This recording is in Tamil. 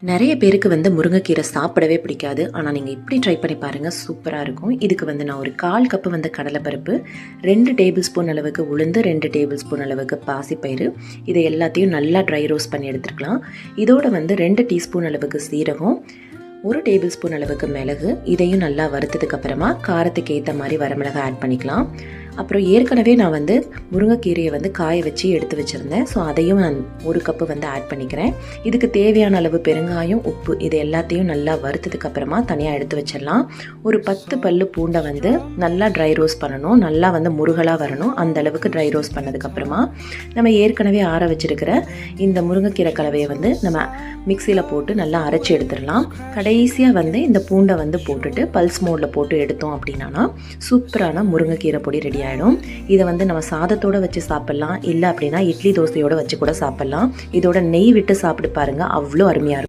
நிறைய பேருக்கு முருங்கைக்கீரை சாப்பிடவே பிடிக்காது. ஆனால் நீங்கள் இப்படி ட்ரை பண்ணி பாருங்கள், சூப்பராக இருக்கும். இதுக்கு நான் ஒரு 1/4 கப்பு கடலைப்பருப்பு, 2 டேபிள் ஸ்பூன் அளவுக்கு உளுந்து, 2 டேபிள் ஸ்பூன் அளவுக்கு பாசிப்பயிறு, இதை எல்லாத்தையும் நல்லா ட்ரை ரோஸ்ட் பண்ணி எடுத்துக்கலாம். இதோட 2 டீஸ்பூன் அளவுக்கு சீரகம், 1 டேபிள் ஸ்பூன் அளவுக்கு மிளகு, இதையும் நல்லா வறுத்ததுக்கு அப்புறமா காரத்துக்கு ஏற்ற மாதிரி வரமிளகாய் ஆட் பண்ணிக்கலாம். அப்புறம் ஏற்கனவே நான் முருங்கைக்கீரையை காய வச்சு எடுத்து வச்சுருந்தேன். ஸோ அதையும் நான் 1 கப்பு ஆட் பண்ணிக்கிறேன். இதுக்கு தேவையான அளவு பெருங்காயம், உப்பு, இது எல்லாத்தையும் நல்லா வறுத்ததுக்கு அப்புறமா தனியாக எடுத்து வச்சிடலாம். ஒரு 10 பல்லு பூண்டை நல்லா ட்ரை ரோஸ்ட் பண்ணணும். நல்லா முருகலாக வரணும். அந்த அளவுக்கு ட்ரை ரோஸ்ட் பண்ணதுக்கப்புறமா நம்ம ஏற்கனவே ஆற வச்சுருக்கிற இந்த முருங்கைக்கீரை கலவையை நம்ம மிக்சியில் போட்டு நல்லா அரைச்சி எடுத்துடலாம். கடைசியாக இந்த பூண்டை போட்டுட்டு பல்ஸ் மோடில் போட்டு எடுத்தோம் அப்படின்னா சூப்பரான முருங்கைக்கீரை பொடி ரெடி ஆகிடும். இதை நம்ம சாதத்தோடு வச்சு சாப்பிட்லாம், இல்லை அப்படின்னா இட்லி தோசையோடு வச்சு கூட சாப்பிட்லாம். இதோட நெய் விட்டு சாப்பிட்டு பாருங்கள், அவ்வளோ அருமையாக இருக்கும்.